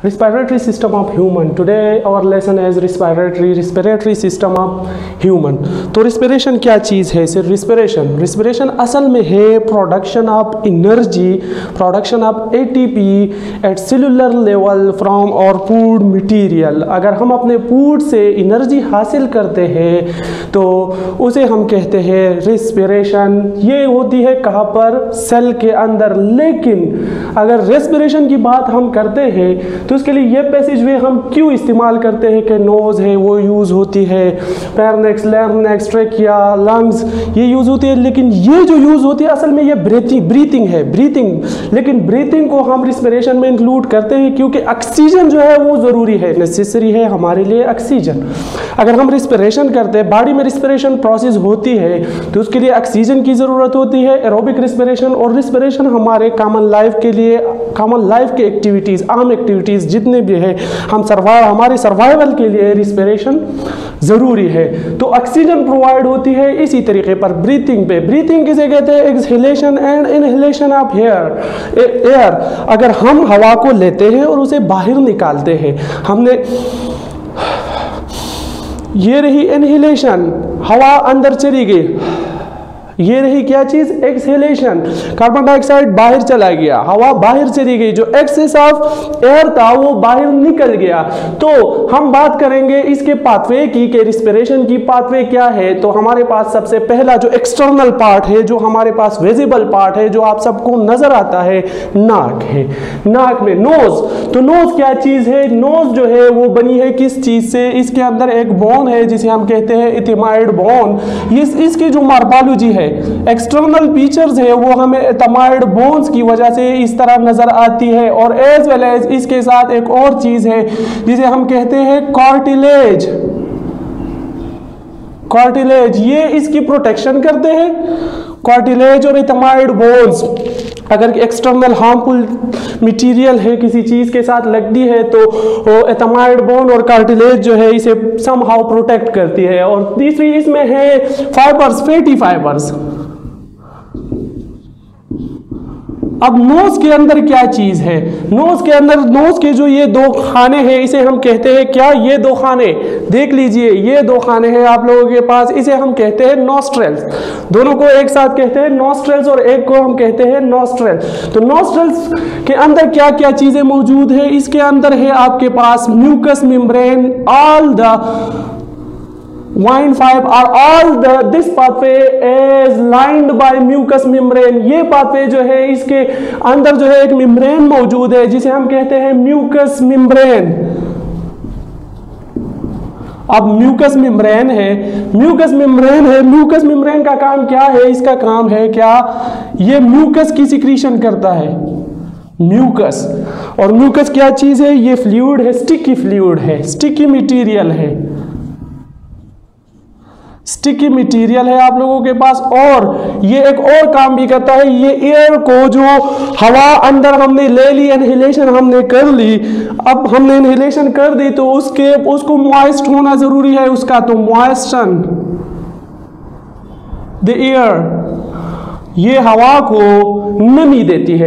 Respiratory system of human. Today our lesson is respiratory system of human. तो respiration क्या चीज़ है? सिर्फ respiration असल में है production of energy, production of ATP at cellular level from our food material. अगर हम अपने फूड से एनर्जी हासिल करते हैं तो उसे हम कहते हैं respiration. ये होती है कहाँ पर? सेल के अंदर. लेकिन अगर respiration की बात हम करते हैं तो उसके लिए ये पैसेज वे हम क्यों इस्तेमाल करते हैं कि नोज़ है वो यूज़ होती है, पैरनेक्स, लैरिंक्स, ट्रेकिया, लंग्स ये यूज़ होती है. लेकिन ये जो यूज़ होती है असल में ये ब्रीथिंग है. लेकिन ब्रीथिंग को हम रिस्पिरेशन में इंक्लूड करते हैं क्योंकि ऑक्सीजन जो है वो ज़रूरी है, नेसेसरी है हमारे लिए ऑक्सीजन. अगर हम रिस्पिरेशन करते हैं, बॉडी में रिस्पिरेशन प्रोसेस होती है तो उसके लिए ऑक्सीजन की ज़रूरत होती है. एरोबिक रिस्पिरेशन और रिस्पिरेशन हमारे कॉमन लाइफ के लिए, कॉमन लाइफ के एक्टिविटीज़, आम एक्टिविटीज़ जितने भी है हमारे सर्वाइवल के लिए रिस्पिरेशन ज़रूरी है. तो ऑक्सीजन प्रोवाइड होती है इसी तरीके पर ब्रीथिंग पे. ब्रीथिंग किसे कहते हैं? Exhalation and inhalation of air. अगर हम हवा को लेते हैं और उसे बाहर निकालते हैं, हमने ये रही इनहेलेशन, हवा अंदर चली गई. ये रही क्या चीज? एक्सहेलेशन, कार्बन डाइऑक्साइड बाहर चला गया, हवा बाहर चली गई, जो एक्सेस ऑफ एयर था वो बाहर निकल गया. तो हम बात करेंगे इसके पाथवे की कि रिस्पिरेशन की पाथवे क्या है. तो हमारे पास सबसे पहला जो एक्सटर्नल पार्ट है, जो हमारे पास विजिबल पार्ट है, जो आप सबको नजर आता है, नाक है. नाक में नोज. तो नोज क्या चीज है? नोज जो है वो बनी है किस चीज से? इसके अंदर एक बोन है जिसे हम कहते हैं इथिमाइड बोन. इसकी जो मार्फोलॉजी है, एक्सटर्नल फीचर्स है, वो हमें एथमाइड बोन्स की वजह से इस तरह नजर आती है. और एज वेल एज इसके साथ एक और चीज है जिसे हम कहते हैं कार्टिलेज. कार्टिलेज ये इसकी प्रोटेक्शन करते हैं. कार्टिलेज और एथमाइड बोन्स अगर एक्सटर्नल हार्मफुल मटेरियल है किसी चीज के साथ लगती है तो एथमाइड बोन और कार्टिलेज जो है इसे समहाउ प्रोटेक्ट करती है. और तीसरी इसमें है फाइबर्स, फैटी फाइबर्स. अब नोज के अंदर क्या चीज है? नोज के अंदर, नोज के जो ये दो खाने हैं इसे हम कहते हैं क्या? ये दो खाने देख लीजिए, ये दो खाने हैं आप लोगों के पास, इसे हम कहते हैं नॉस्ट्रेल्स. दोनों को एक साथ कहते हैं नॉस्ट्रेल्स और एक को हम कहते हैं नॉस्ट्रेल. तो नॉस्ट्रेल्स के अंदर क्या क्या चीजें मौजूद है? इसके अंदर है आपके पास mucus membrane. All the Wine pipe are all this pathway is lined by mucous membrane. ये pathway जो है इसके अंदर जो है एक मेम्ब्रेन मौजूद है जिसे हम कहते हैं म्यूकस मेम्ब्रेन. अब म्यूकस मेम्ब्रेन है, म्यूकस मेम्ब्रेन का काम क्या है? इसका काम है क्या? ये म्यूकस की सिक्रीशन करता है. म्यूकस, और म्यूकस क्या चीज है? ये फ्लूइड है, स्टिकी फ्लूइड है, स्टिकी मटेरियल है, स्टिकी मटेरियल है आप लोगों के पास. और ये एक और काम भी करता है, ये एयर को जो हवा अंदर हमने ले ली, इनहेलेशन हमने कर ली, अब हमने इनहेलेशन कर दी तो उसको मॉइस्ट होना जरूरी है उसका. तो मॉइस्चन द एयर, ये हवा को नमी देती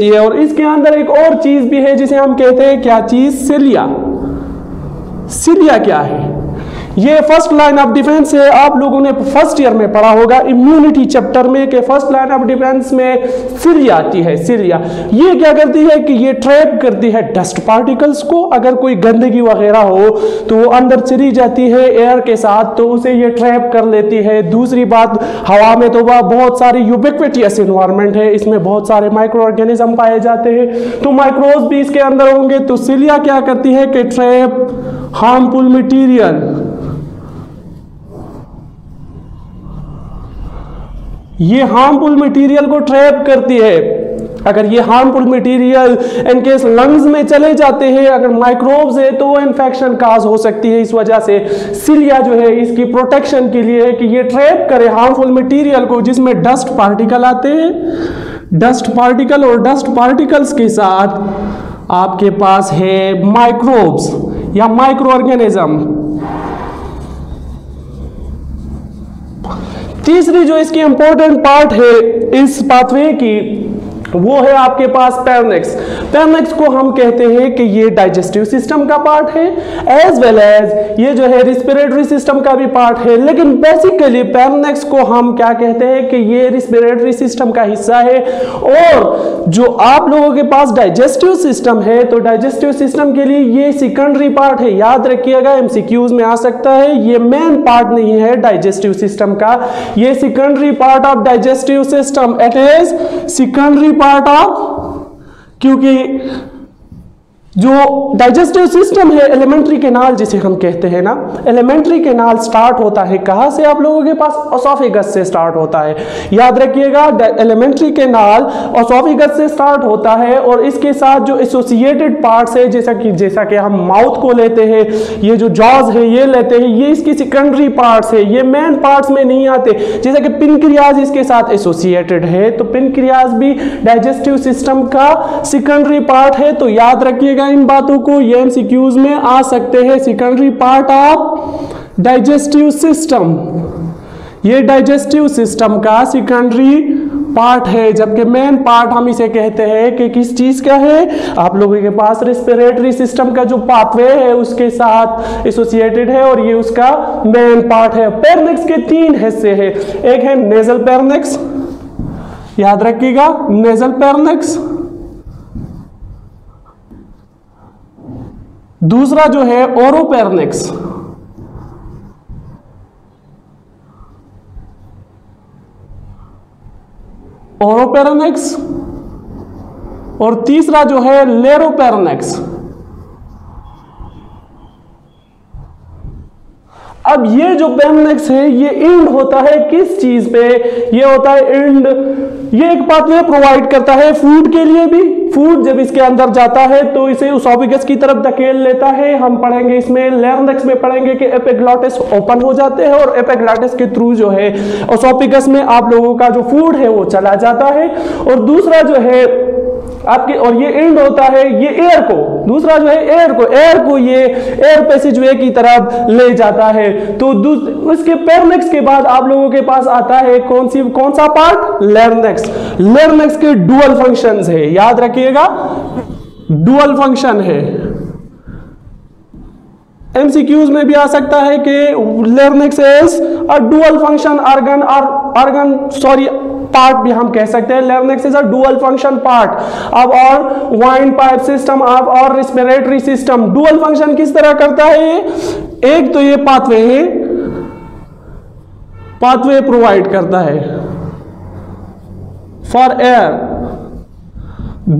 है. और इसके अंदर एक और चीज भी है जिसे हम कहते हैं क्या चीज? सिलिया. सिलिया क्या है? ये फर्स्ट लाइन ऑफ डिफेंस है. आप लोगों ने फर्स्ट ईयर में पढ़ा होगा इम्यूनिटी चैप्टर में कि फर्स्ट लाइन ऑफ डिफेंस में सिलिया आती है. सिलिया ये क्या करती है कि ये ट्रैप करती है डस्ट पार्टिकल्स को. अगर कोई गंदगी वगैरह हो तो वो अंदर चली जाती है एयर के साथ, तो उसे ये ट्रैप कर लेती है. दूसरी बात, हवा में तो वह बहुत सारी यूबिक्विटियस एनवायरनमेंट है, इसमें बहुत सारे माइक्रो ऑर्गेनिज्म पाए जाते हैं, तो माइक्रोब्स भी इसके अंदर होंगे. तो सिलिया क्या करती है कि ट्रैप हार्मफुल मटीरियल. ये हार्मफुल मटेरियल को ट्रैप करती है. अगर ये हार्मफुल मटेरियल इनकेस लंग्स में चले जाते हैं, अगर माइक्रोब्स है तो इन्फेक्शन काज हो सकती है. इस वजह से सिलिया जो है इसकी प्रोटेक्शन के लिए है कि ये ट्रैप करे हार्मफुल मटेरियल को जिसमें डस्ट पार्टिकल आते हैं. डस्ट पार्टिकल और डस्ट पार्टिकल्स के साथ आपके पास है माइक्रोब्स या माइक्रो ऑर्गेनिज्म. तीसरी जो इसकी इंपॉर्टेंट पार्ट है इस पाथवे की वो है आपके पास पैरनेक्स. पेरनेक्स को हम कहते हैं कि ये डाइजेस्टिव सिस्टम का पार्ट है, एज वेल एज ये जो है रिस्पिरेटरी सिस्टम का भी पार्ट है। लेकिन बेसिकली पेरनेक्स को हम क्या कहते हैं कि ये रिस्पिरेटरी सिस्टम का हिस्सा है। और जो आप लोगों के पास डाइजेस्टिव सिस्टम है, तो डाइजेस्टिव सिस्टम के लिए ये सेकेंडरी पार्ट है। याद रखिएगा, एमसीक्यूज में आ सकता है, ये मेन पार्ट नहीं है डाइजेस्टिव सिस्टम का, ये secondary part of digestive system, it is secondary part of, क्योंकि जो डाइजेस्टिव सिस्टम है, एलिमेंट्री कैनाल जिसे हम कहते हैं ना, एलिमेंट्री कैनाल स्टार्ट होता है कहां से आप लोगों के पास? ओसोफेगस से स्टार्ट होता है। याद रखिएगा, एलिमेंट्री कैनाल ओसोफेगस से स्टार्ट होता है और इसके साथ जो एसोसिएटेड पार्ट्स है, जैसा कि हम माउथ को लेते हैं, ये जो जॉज है ये लेते हैं, ये इसकी सेकेंडरी पार्ट्स है, ये मेन पार्ट्स में नहीं आते। जैसा कि पेनक्रियाज इसके साथ एसोसिएटेड है, तो पेनक्रियाज भी डाइजेस्टिव सिस्टम का सेकेंडरी पार्ट है। तो याद रखिएगा इन बातों को, ये एमसीक्यूज में आ सकते हैं। Secondary part of digestive system, ये डाइजेस्टिव सिस्टम का सेकेंडरी पार्ट है, जबकि मेन पार्ट हम इसे कहते हैं कि किस चीज का है? आप लोगों के पास रिस्पिरेटरी सिस्टम का जो पाथवे है उसके साथ एसोसिएटेड है और ये उसका मेन पार्ट है। पेरनेक्स के 3 हिस्से हैं, एक है नेजल पेरनेक्स, याद रखिएगा नेजल पेरनेक्स, दूसरा जो है ओरोपेरनेक्स, ओरोपेरनेक्स, और तीसरा जो है लेरोपेरनेक्स। अब ये जो पेरनेक्स है ये एंड होता है किस चीज पे? ये होता है एंड, ये एक पाथवे प्रोवाइड करता है फूड के लिए भी। फूड जब इसके अंदर जाता है तो इसे ओसोफेगस की तरफ धकेल लेता है। हम पढ़ेंगे इसमें, लारिंक्स में पढ़ेंगे कि एपिग्लॉटिस ओपन हो जाते हैं और एपिग्लॉटिस के थ्रू जो है ओसोफेगस में आप लोगों का जो फूड है वो चला जाता है। और दूसरा जो है आपके, और ये एंड होता है ये एयर को, दूसरा जो है एयर को ये एयर पैसेजवे की तरफ ले जाता है। तो उसके पेरनेक्स के बाद आप लोगों के पास आता है कौन सा पार्ट? लारिंक्स। लारिंक्स के डुअल फंक्शंस है, याद रखिएगा डुअल फंक्शन है। एमसीक्यूज में भी आ सकता है कि larynx is a dual function part भी हम कह सकते हैं। Larynx is a dual function part अब और वाइन पाइप सिस्टम अब और रिस्पिरेटरी सिस्टम। डुअल फंक्शन किस तरह करता है? एक तो ये पाथवे है, पाथवे प्रोवाइड करता है फॉर एयर।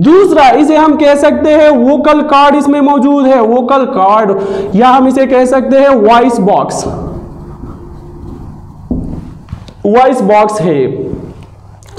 दूसरा इसे हम कह सकते हैं वोकल कार्ड इसमें मौजूद है, वोकल कार्ड, या हम इसे कह सकते हैं वॉइस बॉक्स, वॉइस बॉक्स है।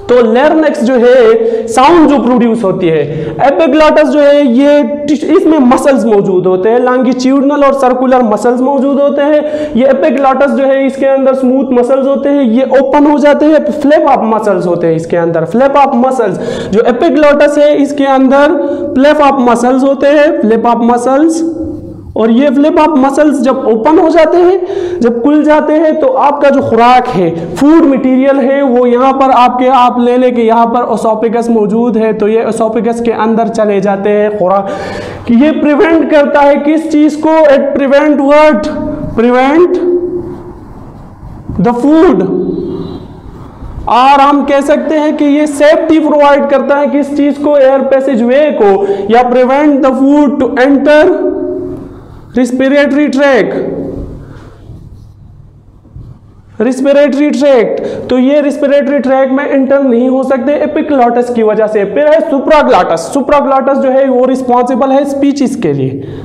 तो लारिंक्स जो है साउंड जो प्रोड्यूस होती है, एपिग्लॉटिस जो है ये इसमें मसल्स मौजूद होते हैं, लॉन्गिट्यूडनल और सर्कुलर मसल्स मौजूद होते हैं। ये एपिग्लॉटिस जो है इसके अंदर स्मूथ मसल्स होते हैं, ये ओपन हो जाते हैं, फ्लैप अप मसल्स होते हैं इसके अंदर, फ्लैप अप मसल्स। जो एपिग्लॉटिस है इसके अंदर फ्लैप अप मसल्स होते हैं, फ्लैप अप मसल्स, और ये फ्लिप अप मसल्स जब ओपन हो जाते हैं, जब खुल जाते हैं, तो आपका जो खुराक है, फूड मटेरियल है, वो यहाँ पर आप ले लेके यहाँ पर ओसोफेगस मौजूद है, तो ये ओसोफेगस के अंदर चले जाते हैं खुराक। ये प्रिवेंट करता है किस चीज को? It prevent what? Prevent the food. और हम कह सकते हैं कि ये सेफ्टी प्रोवाइड करता है किस चीज को? एयर पैसेजवे को, या prevent the food to enter respiratory tract, respiratory tract. तो ये रिस्पिरेटरी ट्रैक में इंटर नहीं हो सकते एपिग्लॉटिस की वजह से। फिर है सुप्राग्लॉटिस। सुप्राग्लॉटिस जो है वो रिस्पॉन्सिबल है स्पीचेस के लिए,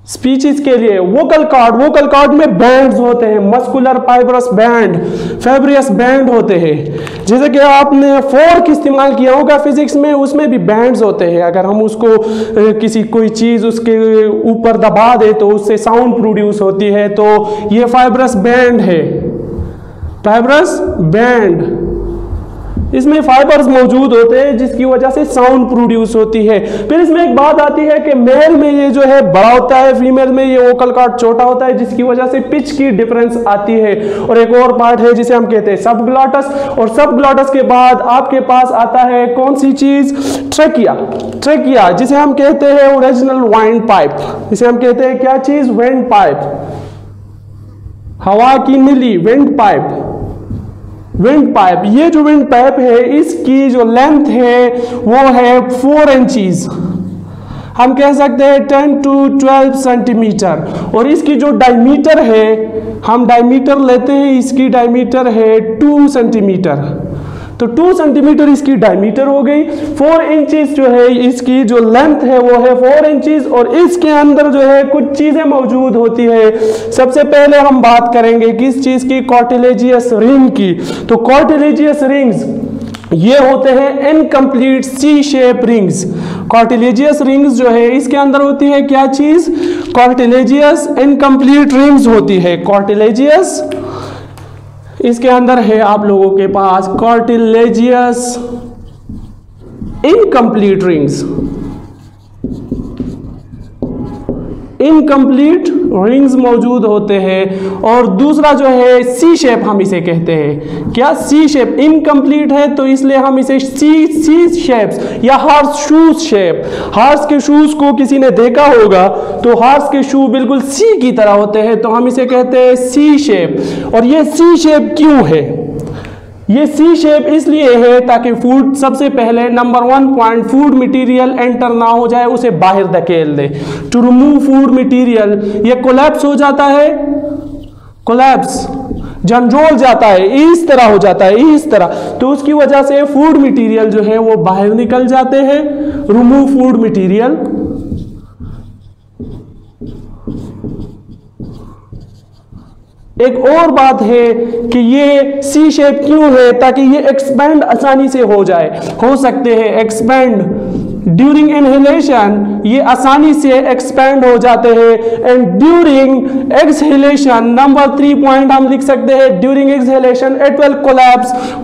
स्पीचेस के लिए। वोकल कॉर्ड में बैंड्स होते हैं, मस्कुलर फाइब्रस बैंड, फेब्रियस बैंड होते हैं। जैसे कि आपने फोर्क इस्तेमाल किया होगा फिजिक्स में, उसमें भी बैंड्स होते हैं। अगर हम उसको कोई चीज़ उसके ऊपर दबा दे तो उससे साउंड प्रोड्यूस होती है, तो ये फाइब्रस बैंड है, फाइब्रस बैंड। इसमें फाइबर्स मौजूद होते हैं जिसकी वजह से साउंड प्रोड्यूस होती है। फिर इसमें एक बात आती है कि मेल में ये जो है बड़ा होता है, फीमेल में ये वोकल कॉर्ड छोटा होता है, जिसकी वजह से पिच की डिफरेंस आती है। और एक और पार्ट है जिसे हम कहते हैं सबग्लॉटस, और सबग्लॉटस के बाद आपके पास आता है कौन सी चीज, ट्रेकिया। ट्रेकिया जिसे हम कहते हैं ओरिजिनल वाइंड पाइप, जिसे हम कहते हैं क्या चीज, विंड पाइप, हवा की नली, विंड पाइप। विंड पाइप, ये जो विंड पाइप है इसकी जो लेंथ है वो है 4 इंचेस, हम कह सकते हैं 10 to 12 सेंटीमीटर। और इसकी जो डायमीटर है, हम डायमीटर लेते हैं, इसकी डायमीटर है 2 सेंटीमीटर, तो 2 सेंटीमीटर इसकी डायमीटर हो गई। 4 इंचेस जो है इसकी जो लेंथ है वो है 4 इंचेस। और इसके अंदर जो है कुछ चीजें मौजूद होती है। सबसे पहले हम बात करेंगे किस चीज की, कार्टिलेजियस रिंग की। तो कार्टिलेजियस रिंग्स ये होते हैं इनकम्प्लीट सी शेप रिंग्स। कार्टिलेजियस रिंग्स जो है इसके अंदर होती है क्या चीज, कार्टिलेजियस इनकम्प्लीट रिंग्स होती है। कार्टिलेजियस इसके अंदर है आप लोगों के पास cartilaginous incomplete rings, incomplete rings मौजूद होते हैं। और दूसरा जो है सी शेप, हम इसे कहते हैं क्या, सी शेप। इनकम्प्लीट है तो इसलिए हम इसे सी शेप्स या हॉर्स शूज शेप। हॉर्स के शूज को किसी ने देखा होगा तो हॉर्स के शू बिल्कुल सी की तरह होते हैं, तो हम इसे कहते हैं सी शेप। और ये सी शेप क्यों है, ये सी शेप इसलिए है ताकि फूड, सबसे पहले number 1 point, food material enter ना हो जाए, उसे बाहर धकेल दे। टू रिमूव फूड मटेरियल, ये कोलैप्स हो जाता है, कोलैप्स झंझोल जाता है, इस तरह हो जाता है, इस तरह, तो उसकी वजह से फूड मटेरियल जो है वो बाहर निकल जाते हैं। Remove food material. एक और बात है कि ये सी शेप क्यों है, ताकि ये एक्सपेंड आसानी से हो जाए, हो सकते हैं एक्सपेंड ड्यूरिंग इनहेलेशन, ये आसानी से एक्सपेंड हो जाते हैं। And during exhalation, number 3 point हम लिख सकते हैं, during exhalation it will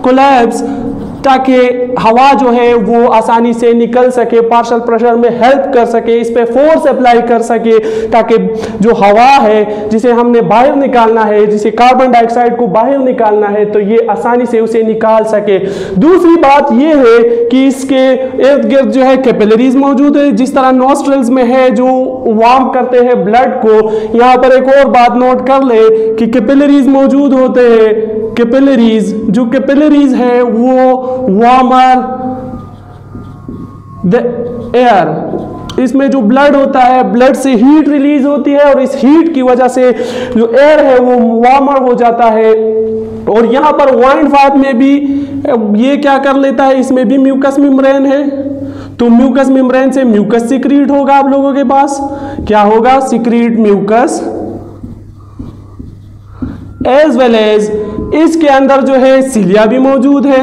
collapse, ताकि हवा जो है वो आसानी से निकल सके, पार्शियल प्रेशर में हेल्प कर सके, इस पे फोर्स अप्लाई कर सके, ताकि जो हवा है जिसे हमने बाहर निकालना है, जिसे कार्बन डाइऑक्साइड को बाहर निकालना है, तो ये आसानी से उसे निकाल सके। दूसरी बात ये है कि इसके इर्द गिर्द जो है कैपिलरीज मौजूद है, जिस तरह नॉस्ट्रल्स में है जो वार्म करते हैं ब्लड को। यहाँ पर एक और बात नोट कर ले कि कैपिलरीज मौजूद होते हैं। कैपिलरीज, जो कैपिलरीज है वो वार्मर द एयर, इसमें जो ब्लड होता है, ब्लड से हीट रिलीज होती है और इस हीट की वजह से जो एयर है वो वार्मर हो जाता है। और यहाँ पर वाइंड पाइप में भी ये क्या कर लेता है, इसमें भी म्यूकस मेम्ब्रेन है, तो म्यूकस मेम्ब्रेन से म्यूकस सिक्रीट होगा आप लोगों के पास, क्या होगा, secrete mucus. As well as इसके अंदर जो है सिलिया भी मौजूद है।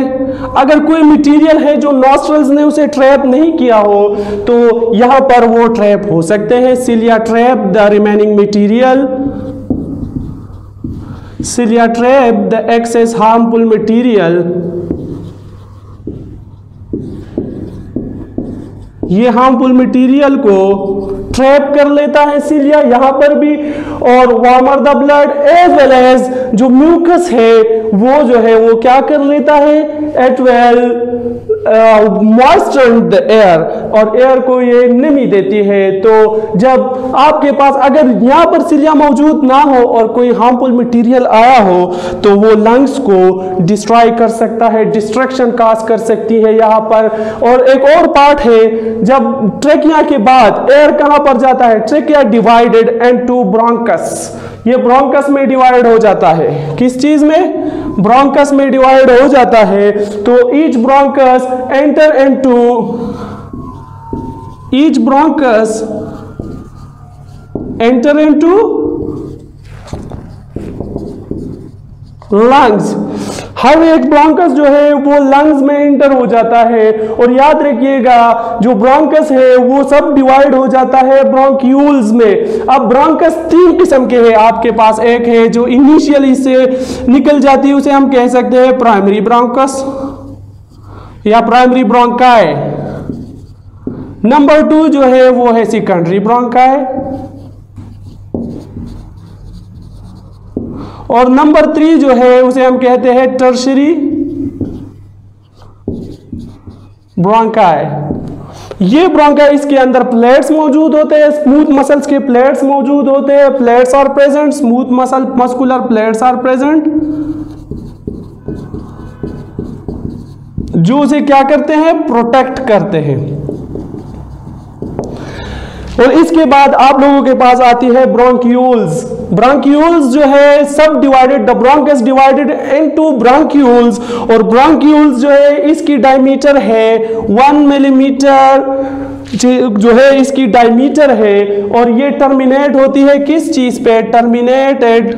अगर कोई मटेरियल है जो नॉस्ट्रल्स ने उसे ट्रैप नहीं किया हो तो यहां पर वो ट्रैप हो सकते हैं। Cilia trap the remaining material, cilia trap the excess harmful material, ये हार्मफुल मटेरियल को ट्रैप कर लेता है सिलिया यहाँ पर भी। और warmer the blood as well as जो म्यूकस है वो जो है वो क्या कर लेता है, as well moisture the air, और एयर को ये नमी देती है। तो जब आपके पास अगर यहाँ पर सिलिया मौजूद ना हो और कोई हार्मफुल मटेरियल आया हो तो वो लंग्स को डिस्ट्रॉय कर सकता है, डिस्ट्रक्शन काज कर सकती है यहाँ पर। और एक और पार्ट है, जब ट्रेकिया के बाद एयर कहां पर जाता है, ट्रेकिया डिवाइडेड इनटू ब्रोंकस, ये ब्रोंकस में डिवाइड हो जाता है, किस चीज में, ब्रोंकस में डिवाइड हो जाता है। तो each bronchus enter into, each bronchus enter into lungs, हर एक ब्रोंकस जो है वो लंग्स में एंटर हो जाता है। और याद रखिएगा जो ब्रोंकस है वो सब डिवाइड हो जाता है ब्रोंक्यूल्स में। अब ब्रोंकस 3 किस्म के हैं आपके पास, एक है जो इनिशियली से निकल जाती है उसे हम कह सकते हैं प्राइमरी ब्रोंकस, या प्राइमरी ब्रोंकाई। नंबर 2 जो है वो है सेकेंडरी ब्रोंकाई, और नंबर 3 जो है उसे हम कहते हैं टर्शरी ब्रोंकाई। ये ब्रोंकाई, इसके अंदर प्लेट्स मौजूद होते हैं, स्मूथ मसल्स के प्लेट्स मौजूद होते हैं, plates are present, smooth muscular plates are present, जो उसे क्या करते हैं, प्रोटेक्ट करते हैं। और इसके बाद आप लोगों के पास आती है ब्रोंक्यूल्स। ब्रोंक्यूल्स जो है सब divided, the bronchus divided into bronchioles, और ब्रोंक्यूल्स जो है इसकी डायमीटर है 1 मिलीमीटर जो है इसकी डायमीटर है, और ये टर्मिनेट होती है किस चीज पे, टर्मिनेटेड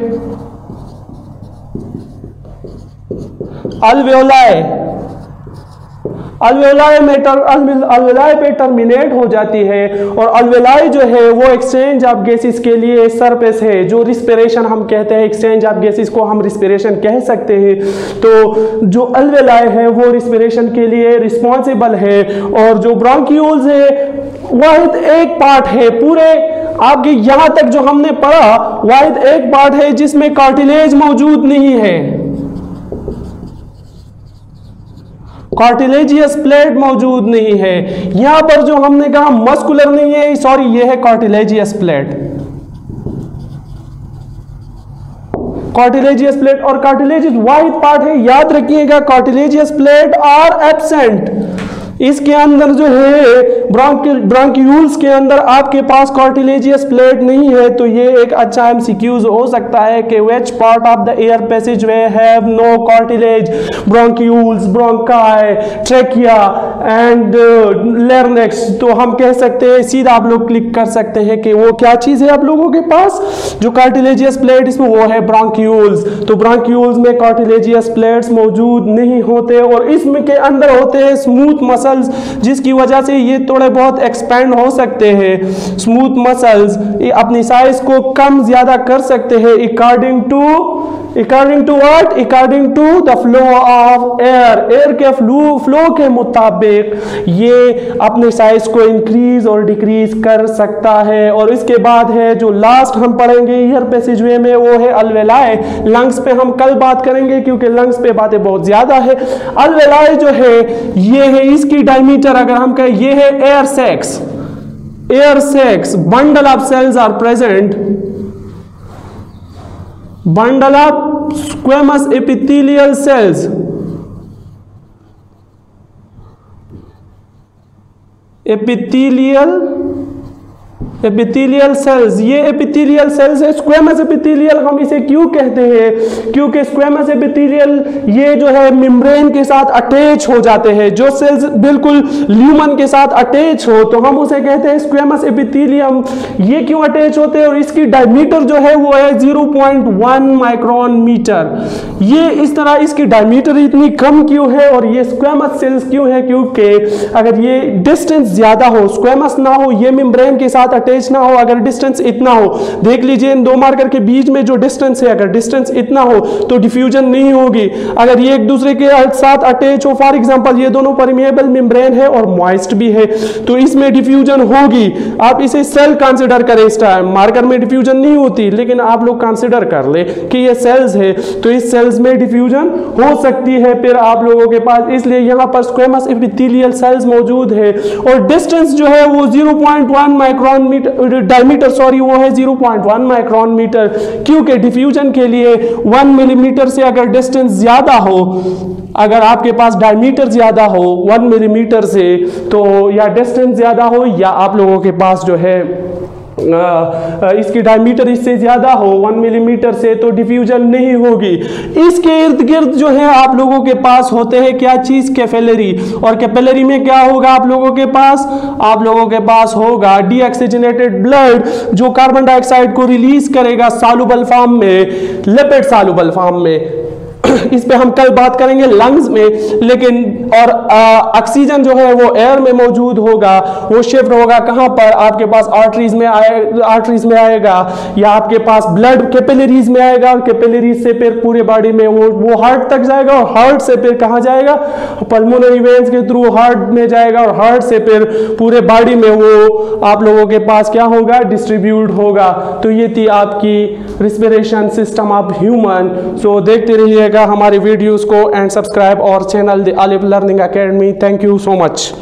अल्वेओलाई। अल्वेओलाई पे टर्मिनेट हो जाती है, और अल्वेओलाई जो है वो एक्सचेंज ऑफ गैसेस के लिए सरफेस है, जो रिस्पिरेशन हम कहते हैं, एक्सचेंज ऑफ गैसेस को हम रिस्पिरेशन कह सकते हैं। तो जो अल्वेओलाई है वो रिस्पिरेशन के लिए रिस्पॉन्सिबल है, और जो ब्रोंक्यूल्स है वाहिद एक पार्ट है पूरे आपके यहां तक जो हमने पढ़ा, वाहिद एक पार्ट है जिसमें कार्टिलेज मौजूद नहीं है, कार्टिलेजियस प्लेट मौजूद नहीं है। यहां पर जो हमने कहा मस्कुलर नहीं है, सॉरी ये है कार्टिलेजियस प्लेट, कार्टिलेजियस प्लेट, और कार्टिलेजियस वाहिद पार्ट है, याद रखिएगा कार्टिलेजियस प्लेट आर एब्सेंट। इसके अंदर जो है ब्रोंक्यूल्स के अंदर आपके पास कार्टिलेजियस प्लेट नहीं है, तो ये एक अच्छा एमसीक्यूज हो सकता है कि which part of the air passageway have no cartilage, bronchioles, bronchi, trachea and larynx. तो हम कह सकते हैं, सीधा आप लोग क्लिक कर सकते हैं कि वो क्या चीज है आप लोगों के पास जो कार्टिलेजियस प्लेट इसमें, वो है ब्रोंक्यूल्स। तो ब्रोंक्यूल्स में कार्टिलेजियस प्लेट्स मौजूद नहीं होते, और इसमें के अंदर होते हैं स्मूथ मसल्स, जिसकी वजह से ये थोड़े बहुत एक्सपेंड हो सकते हैं। स्मूथ मसल्स अपनी साइज को कम ज्यादा कर सकते हैं according to what, according to the flow of air के फ्लो के मुताबिक ये अपने साइज को इंक्रीज और डिक्रीज कर सकता है। और इसके बाद है जो लास्ट हम पढ़ेंगे एयर पैसेजवे में, वो है अल्वेलाई। लंग्स पे हम कल बात करेंगे क्योंकि लंग्स पे बातें बहुत ज्यादा है। अल्वेलाई जो है ये है, इसकी डायमीटर अगर हम कहें, ये है air sacs, bundle of cells are present, bundle of squamous epithelial cells, epithelial cells, ये एपिथेलियल सेल्स है। स्क्वेमस एपिथेलियल हम इसे क्यों कहते हैं, क्योंकि स्क्वेमस एपिथेलियल ये जो है मेम्ब्रेन के साथ अटैच हो जाते हैं। जो सेल्स बिल्कुल ल्यूमन के साथ अटैच हो तो हम उसे कहते हैं स्क्वेमस एपिथेलियम। ये क्यों अटैच होते हैं, और इसकी डायमीटर जो है वो है 0.1 माइक्रोन मीटर। ये इस तरह इसकी डायमीटर इतनी कम क्यों है, और ये स्क्वेमस सेल्स क्यों है, क्योंकि अगर ये डिस्टेंस ज्यादा हो, स्क्वेमस ना हो, ये मेम्ब्रेन के साथ अटैच ना हो, अगर डिस्टेंस इतना हो, देख लीजिए इन दो मार्कर के बीच में जो डिस्टेंस है, अगर डिस्टेंस इतना हो तो डिफ्यूजन नहीं होगी। अगर ये एक दूसरे के साथ अटैच हो, फॉर एग्जांपल ये दोनों परमिएबल मेम्ब्रेन है और मॉइस्ट भी है, तो इसमें डिफ्यूजन होगी। आप इसे सेल कंसीडर करें, इस टाइम मार्कर में डिफ्यूजन नहीं होती, लेकिन आप लोग कंसीडर कर ले कि ये सेल्स है, तो इस सेल्स में डिफ्यूजन हो सकती है फिर आप लोगों के पास, इसलिए यहां पर स्क्वेमस एपिथेलियल सेल्स मौजूद है। और डिस्टेंस जो है वो 0.1 माइक्रोन मीटर, डायमीटर सॉरी, वो है 0.1 माइक्रोन मीटर, क्योंकि डिफ्यूजन के लिए 1 मिलीमीटर से अगर डिस्टेंस ज्यादा हो, अगर आपके पास डायमीटर ज्यादा हो 1 मिलीमीटर से, तो या डिस्टेंस ज्यादा हो, या आप लोगों के पास जो है इसकी डायमीटर इससे ज्यादा हो 1 मिलीमीटर से, तो डिफ्यूजन नहीं होगी। इसके इर्द गिर्द जो है आप लोगों के पास होते हैं क्या चीज, कैपिलरी। और कैपिलरी में क्या होगा आप लोगों के पास होगा डीऑक्सीजनेटेड ब्लड, जो कार्बन डाइऑक्साइड को रिलीज करेगा सॉल्युबल फॉर्म में, लिपिड सॉल्युबल फॉर्म में। इस पे हम कल बात करेंगे लंग्स में, लेकिन और ऑक्सीजन जो है वो एयर में मौजूद होगा, वो शिफ्ट होगा कहाँ पर, आपके पास आर्टरीज में आएगा, या आपके पास ब्लड कैपिलरीज में आएगा, और कैपिलरीज से फिर पूरे बॉडी में वो हार्ट तक जाएगा, और हार्ट से फिर कहाँ जाएगा, पल्मोनरी वेन्स के थ्रू हार्ट में जाएगा, और हार्ट से फिर पूरे बॉडी में वो आप लोगों के पास क्या होगा, डिस्ट्रीब्यूट होगा। तो ये थी आपकी रिस्पिरेशन सिस्टम ऑफ ह्यूमन। सो देखते रहिएगा हमारे वीडियोस को एंड सब्सक्राइब और channel the Alif learning academy. Thank you so much.